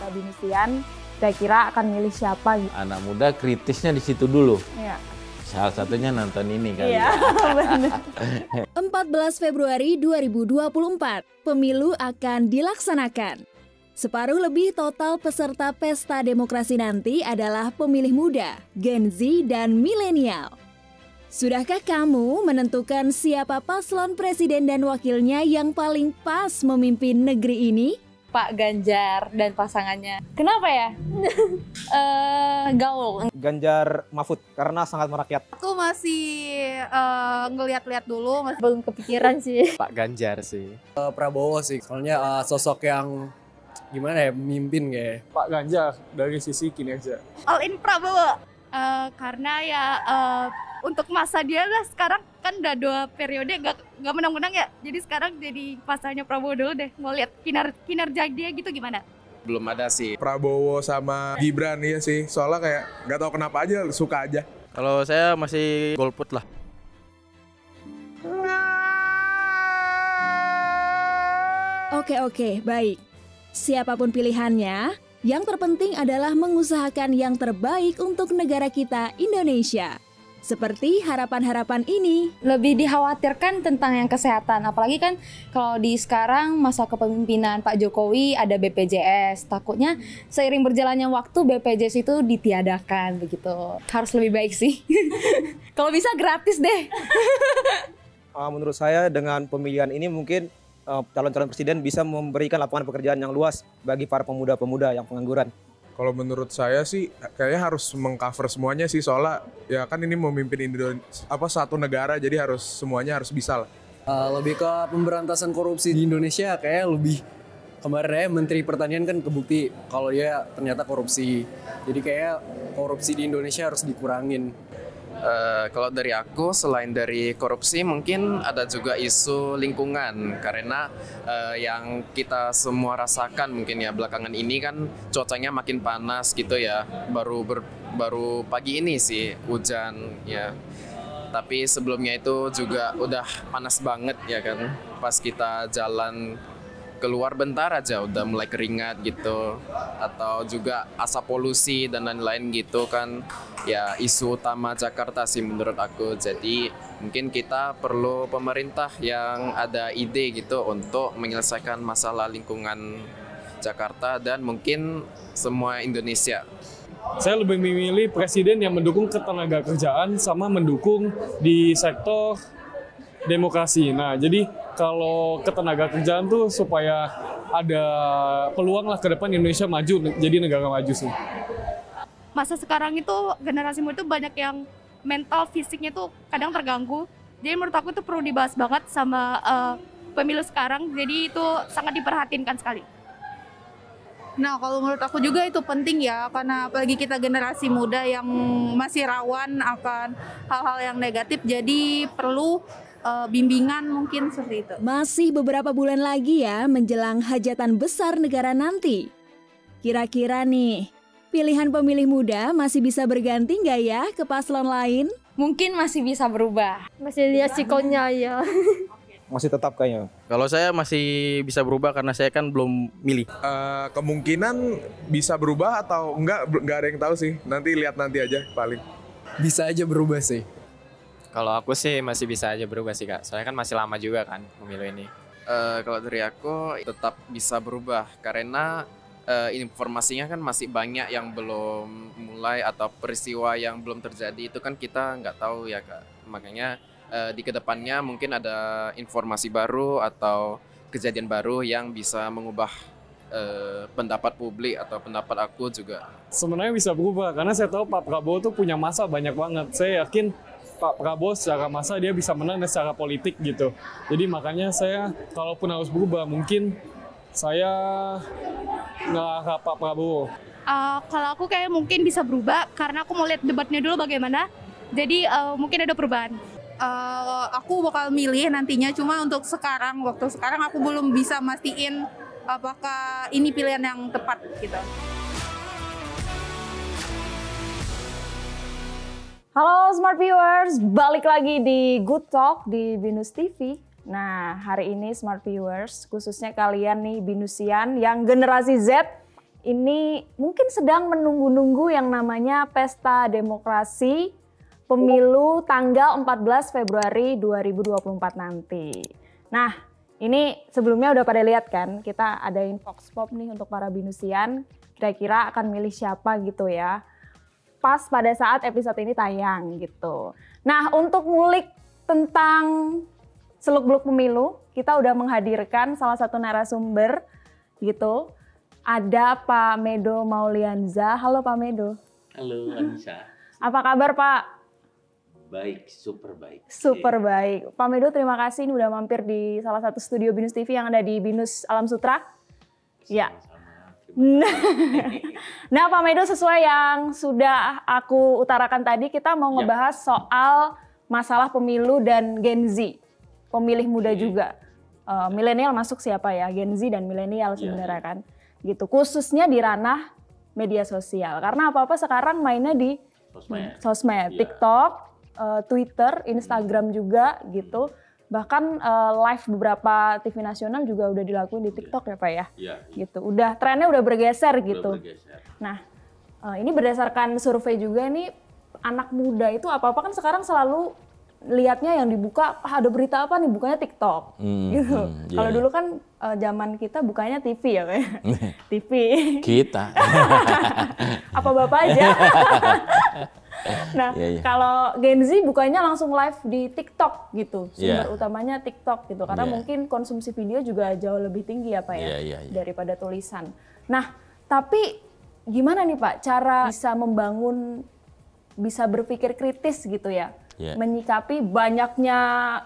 para binusian kira-kira akan milih siapa gitu. Anak muda kritisnya di situ dulu. Iya. Salah satunya nonton ini kali Iya, ya. benar. 14 Februari 2024, pemilu akan dilaksanakan. Separuh lebih total peserta pesta demokrasi nanti adalah pemilih muda, Gen Z, dan milenial. Sudahkah kamu menentukan siapa paslon presiden dan wakilnya yang paling pas memimpin negeri ini? Pak Ganjar dan pasangannya. Kenapa ya? Gaul. Ganjar Mahfud karena sangat merakyat. Aku masih ngeliat-liat dulu, Belum kepikiran sih. Pak Ganjar sih. Prabowo sih, soalnya sosok yang gimana ya, mimpin kayak. Pak Ganjar dari sisi kinerja. all in Prabowo. Karena ya untuk masa dia lah sekarang kan udah 2 periode nggak menang-menang ya. Jadi sekarang jadi pasanya Prabowo dulu deh. Mau lihat kinerja dia gitu gimana? Belum ada sih. Prabowo sama Gibran iya sih. Soalnya kayak nggak tahu kenapa aja suka aja. Kalau saya masih golput lah. Oke, baik. Siapapun pilihannya, yang terpenting adalah mengusahakan yang terbaik untuk negara kita, Indonesia. Seperti harapan-harapan ini. Lebih dikhawatirkan tentang yang kesehatan. Apalagi kan kalau di sekarang masa kepemimpinan Pak Jokowi ada BPJS. Takutnya seiring berjalannya waktu BPJS itu ditiadakan begitu. Harus lebih baik sih. Kalau bisa gratis deh. Menurut saya dengan pemilihan ini mungkin calon-calon presiden bisa memberikan lapangan pekerjaan yang luas bagi para pemuda-pemuda yang pengangguran. Kalau menurut saya sih kayaknya harus mengcover semuanya sih, soalnya ya kan ini memimpin satu negara, jadi semuanya harus bisa lah. Lebih ke pemberantasan korupsi di Indonesia, kayak lebih kemarin ya Menteri Pertanian kan kebukti kalau dia ternyata korupsi. Jadi kayak korupsi di Indonesia harus dikurangin. Kalau dari aku, selain dari korupsi mungkin ada juga isu lingkungan. Karena yang kita semua rasakan mungkin ya belakangan ini kan cuacanya makin panas gitu ya. Baru pagi ini sih hujan ya. Tapi sebelumnya itu juga udah panas banget ya kan. Pas kita jalan keluar bentar aja udah mulai keringat gitu, atau juga asap polusi dan lain-lain gitu kan, ya isu utama Jakarta sih menurut aku. Jadi mungkin kita perlu pemerintah yang ada ide gitu untuk menyelesaikan masalah lingkungan Jakarta dan mungkin semua Indonesia. Saya lebih memilih presiden yang mendukung ketenagakerjaan sama mendukung di sektor demokrasi. Nah, jadi kalau ketenagakerjaan tuh supaya ada peluang lah ke depan Indonesia maju, jadi negara maju sih. Masa sekarang itu generasi muda tuh banyak yang mental fisiknya tuh kadang terganggu. Jadi menurut aku itu perlu dibahas banget sama pemilu sekarang. Jadi itu sangat diperhatinkan sekali. Nah, kalau menurut aku juga itu penting ya, karena apalagi kita generasi muda yang masih rawan akan hal-hal yang negatif, jadi perlu bimbingan mungkin seperti itu. Masih beberapa bulan lagi ya menjelang hajatan besar negara nanti. Kira-kira nih, pilihan pemilih muda masih bisa berganti nggak ya ke paslon lain? Mungkin masih bisa berubah. Masih lihat sikonnya ya. Masih tetap kayaknya. Kalau saya masih bisa berubah karena saya kan belum milih. Kemungkinan bisa berubah atau enggak ada yang tahu sih. Nanti lihat nanti aja paling. Bisa aja berubah sih. Kalau aku sih masih bisa aja berubah sih Kak, soalnya kan masih lama juga kan pemilu ini. Kalau dari aku tetap bisa berubah karena informasinya kan masih banyak yang belum mulai atau peristiwa yang belum terjadi itu kan kita nggak tahu ya Kak. Makanya di kedepannya mungkin ada informasi baru atau kejadian baru yang bisa mengubah pendapat publik atau pendapat aku juga. Sebenarnya bisa berubah karena saya tahu Pak Prabowo tuh punya masa banyak banget. Saya yakin Pak Prabowo secara masa dia bisa menang dan secara politik gitu. Jadi makanya saya kalaupun harus berubah mungkin saya nggak ke Pak Prabowo. Kalau aku kayak mungkin bisa berubah karena aku mau lihat debatnya dulu bagaimana. Jadi mungkin ada perubahan. Aku bakal milih nantinya, cuma untuk waktu sekarang aku belum bisa mastiin apakah ini pilihan yang tepat gitu. Halo Smart Viewers, balik lagi di Good Talk di Binus TV. Nah, hari ini Smart Viewers, khususnya kalian nih Binusian yang generasi Z, ini mungkin sedang menunggu-nunggu yang namanya Pesta Demokrasi Pemilu tanggal 14 Februari 2024 nanti. Nah, ini sebelumnya udah pada lihat kan, kita adain Vox Pop nih untuk para binusian, kira-kira akan milih siapa gitu ya. Pas pada saat episode ini tayang gitu. Nah, untuk ngulik tentang seluk-beluk pemilu, kita udah menghadirkan salah satu narasumber gitu. Ada Pak Medo Maulianza. Halo Pak Medo. Halo Anissa. Apa kabar Pak? Baik, super baik. Super baik. Pak Medo, terima kasih ini udah mampir di salah satu studio Binus TV yang ada di Binus Alam Sutra. Ya. Nah Pak Medo, sesuai yang sudah aku utarakan tadi, kita mau ngebahas soal masalah pemilu dan Gen Z. Pemilih muda juga. Milenial masuk siapa ya? Gen Z dan milenial sebenarnya kan. Gitu. Khususnya di ranah media sosial. Karena apa-apa sekarang mainnya di sosmed. TikTok, Twitter, Instagram juga gitu. Bahkan live beberapa TV nasional juga udah dilakuin di TikTok ya Pak ya? Gitu. Udah trennya udah bergeser gitu. Nah, ini berdasarkan survei juga nih, anak muda itu apa-apa kan sekarang selalu lihatnya yang dibuka, ada berita apa nih, bukanya TikTok gitu. Kalau dulu kan zaman kita bukanya TV ya Pak. TV. Kita. Apa Bapak aja. Nah, kalau Gen Z bukanya langsung live di TikTok gitu. Sumber utamanya TikTok gitu. Karena mungkin konsumsi video juga jauh lebih tinggi ya Pak ya, daripada tulisan. Nah, tapi gimana nih Pak cara bisa membangun, bisa berpikir kritis gitu ya, menyikapi banyaknya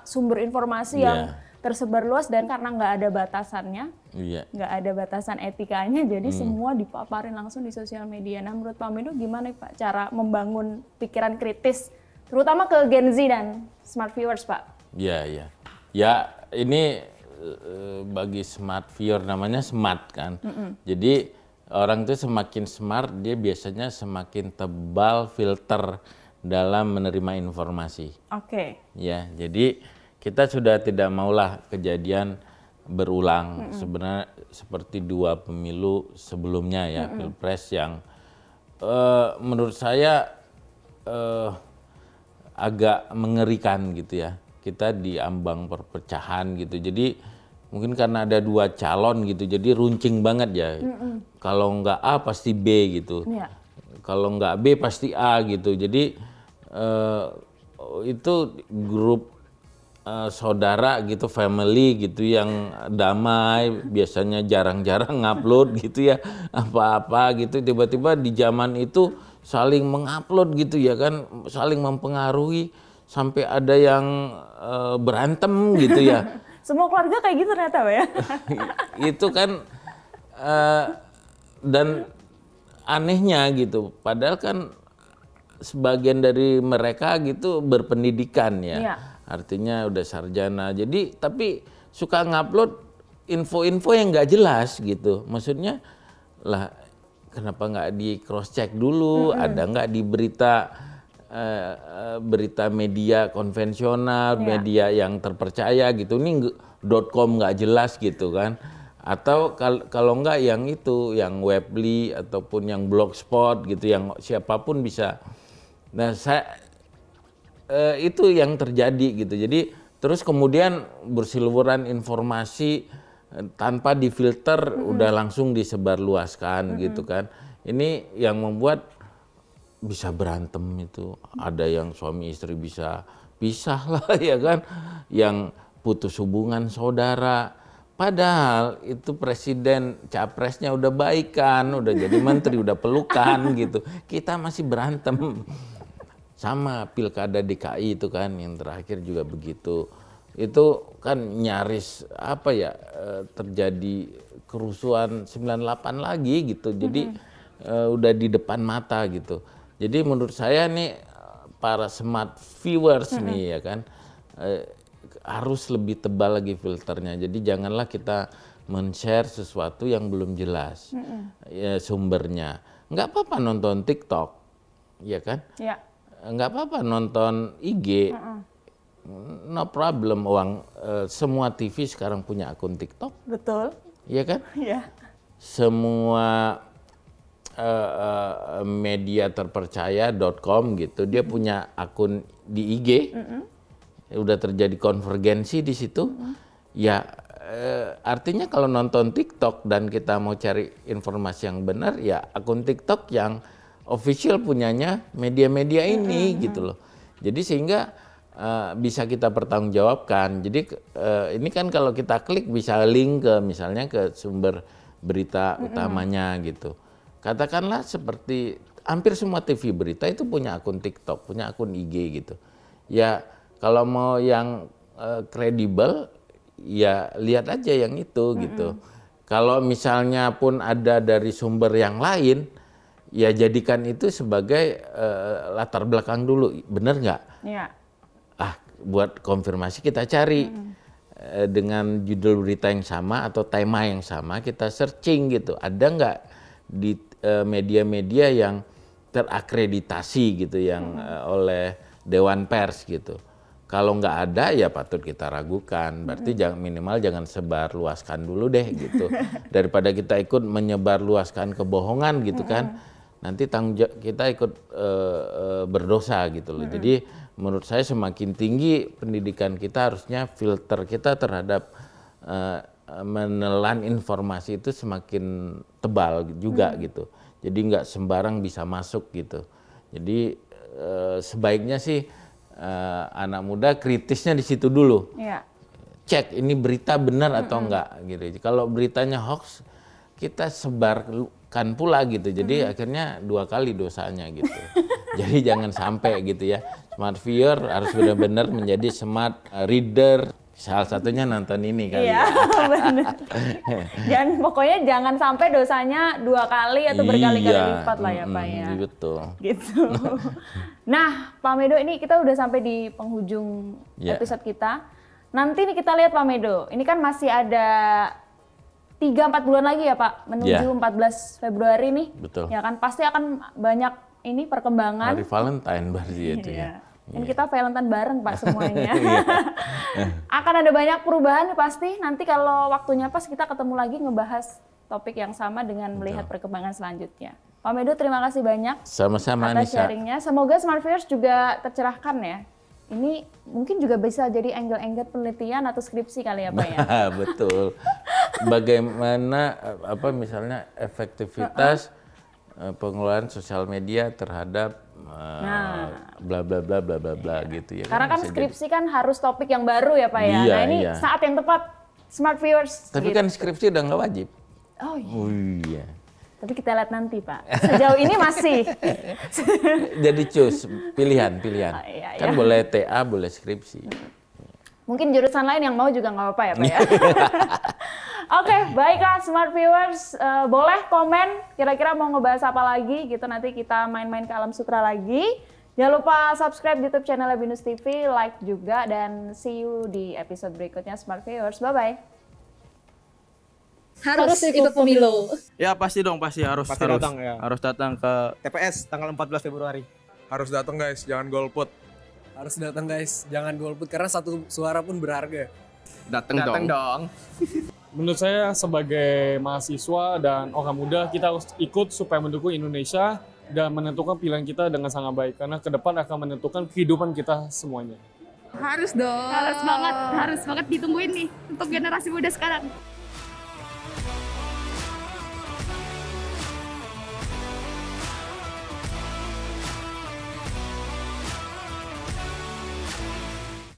sumber informasi yang tersebar luas dan karena nggak ada batasannya, nggak ada batasan etikanya, jadi semua dipaparin langsung di sosial media. Nah, menurut Pak Medo gimana Pak cara membangun pikiran kritis, terutama ke Gen Z dan smart viewers Pak? Ya ini bagi smart viewer namanya smart kan. Jadi orang itu semakin smart, dia biasanya semakin tebal filter dalam menerima informasi. Ya, jadi kita sudah tidak maulah kejadian berulang sebenarnya seperti 2 pemilu sebelumnya ya, Pilpres yang menurut saya agak mengerikan gitu ya. Kita di ambang perpecahan gitu. Jadi mungkin karena ada 2 calon gitu, jadi runcing banget ya. Kalau nggak A pasti B gitu. Kalau nggak B pasti A gitu. Jadi itu grup saudara gitu, family gitu yang damai, biasanya jarang-jarang ngupload gitu ya, apa-apa gitu, tiba-tiba di zaman itu saling mengupload gitu ya kan, saling mempengaruhi sampai ada yang berantem gitu ya. Semua keluarga kayak gitu ternyata Pak ya. Itu kan dan anehnya gitu, padahal kan sebagian dari mereka gitu berpendidikan ya. Artinya udah sarjana, jadi tapi suka ngupload info-info yang nggak jelas gitu. Maksudnya lah kenapa nggak di cross check dulu, ada nggak di berita media konvensional, media yang terpercaya gitu. Ini .com nggak jelas gitu kan. Atau kalau nggak yang itu, yang Webly ataupun yang Blogspot gitu, yang siapapun bisa. Nah itu yang terjadi gitu. Jadi terus kemudian bersiluweran informasi tanpa difilter udah langsung disebarluaskan gitu kan. Ini yang membuat bisa berantem itu. Ada yang suami istri bisa pisah lah ya kan. Yang putus hubungan saudara. Padahal itu presiden capresnya udah baikan, udah jadi menteri, udah pelukan gitu. Kita masih berantem. Sama pilkada DKI itu kan yang terakhir juga begitu. Itu kan nyaris apa ya, terjadi kerusuhan 98 lagi gitu. Jadi udah di depan mata gitu. Jadi menurut saya nih para smart viewers nih ya kan harus lebih tebal lagi filternya. Jadi janganlah kita men-share sesuatu yang belum jelas ya, sumbernya. Nggak apa-apa nonton TikTok, ya kan? Nggak apa-apa nonton IG, no problem. Semua TV sekarang punya akun TikTok. Betul. Iya kan? Iya. Semua media terpercaya.com gitu, dia punya akun di IG, udah terjadi konvergensi di situ, ya artinya kalau nonton TikTok dan kita mau cari informasi yang benar, ya akun TikTok yang official punyanya media-media ini gitu loh. Jadi sehingga bisa kita pertanggungjawabkan. Jadi ini kan kalau kita klik bisa link ke misalnya ke sumber berita utamanya gitu. Katakanlah seperti hampir semua TV berita itu punya akun TikTok, punya akun IG gitu. Ya kalau mau yang kredibel ya lihat aja yang itu gitu. Kalau misalnya pun ada dari sumber yang lain, ya jadikan itu sebagai latar belakang dulu, bener nggak? Iya. Buat konfirmasi kita cari dengan judul berita yang sama atau tema yang sama, kita searching gitu. Ada nggak di media-media yang terakreditasi gitu, yang oleh Dewan Pers gitu. Kalau nggak ada ya patut kita ragukan. Berarti minimal jangan sebar luaskan dulu deh gitu. Daripada kita ikut menyebar luaskan kebohongan gitu kan. Nanti kita ikut berdosa gitu loh. Jadi menurut saya semakin tinggi pendidikan kita, harusnya filter kita terhadap menelan informasi itu semakin tebal juga gitu. Jadi nggak sembarang bisa masuk gitu. Jadi sebaiknya sih anak muda kritisnya di situ dulu. Iya. Cek ini berita benar atau enggak gitu. Kalau beritanya hoax, kita sebarkan pula gitu. Jadi akhirnya 2 kali dosanya gitu. Jadi jangan sampai gitu ya. Smart viewer harus benar-benar menjadi smart reader. Salah satunya nonton ini kali ya. Benar. Pokoknya jangan sampai dosanya 2 kali atau berkali-kali lipat lah ya Pak ya. Betul. Gitu. Nah Pak Medo, ini kita udah sampai di penghujung episode kita. Nanti nih kita lihat Pak Medo, ini kan masih ada 3-4 bulan lagi ya Pak, menuju 14 Februari nih. Betul. Ya kan pasti akan banyak ini perkembangan. Hari Valentine berarti itu ya. Dan kita Valentine bareng Pak semuanya. Akan ada banyak perubahan pasti. Nanti kalau waktunya pas kita ketemu lagi ngebahas topik yang sama dengan melihat perkembangan selanjutnya. Pak Medo, terima kasih banyak. Sama-sama atas sharingnya. Semoga Smart Viewers juga tercerahkan ya. Ini mungkin juga bisa jadi angle-angle penelitian atau skripsi kali ya Pak ya. Betul. Bagaimana misalnya efektivitas pengelolaan sosial media terhadap bla bla bla bla bla bla gitu ya. Karena kan skripsi kan harus topik yang baru ya Pak ya. Nah ini saat yang tepat Smart Viewers. Tapi kan skripsi udah nggak wajib. Oh iya. Oh iya. Tapi kita lihat nanti Pak. Sejauh ini masih. Jadi pilihan. Kan boleh TA, boleh skripsi. Mungkin jurusan lain yang mau juga nggak apa-apa ya Pak ya. Oke, baiklah Smart Viewers, boleh komen kira-kira mau ngebahas apa lagi gitu, nanti kita main-main ke Alam Sutra lagi. Jangan lupa subscribe YouTube channel Binus TV, like juga, dan see you di episode berikutnya Smart Viewers. Bye-bye. Harus ikut pemilu. Ya pasti dong, harus datang ya. Harus datang ke TPS tanggal 14 Februari. Harus datang guys, jangan golput. Harus datang guys, jangan golput karena satu suara pun berharga. Datang dong. Menurut saya sebagai mahasiswa dan orang muda, kita harus ikut supaya mendukung Indonesia dan menentukan pilihan kita dengan sangat baik. Karena ke depan akan menentukan kehidupan kita semuanya. Harus dong. Harus banget ditungguin nih untuk generasi muda sekarang.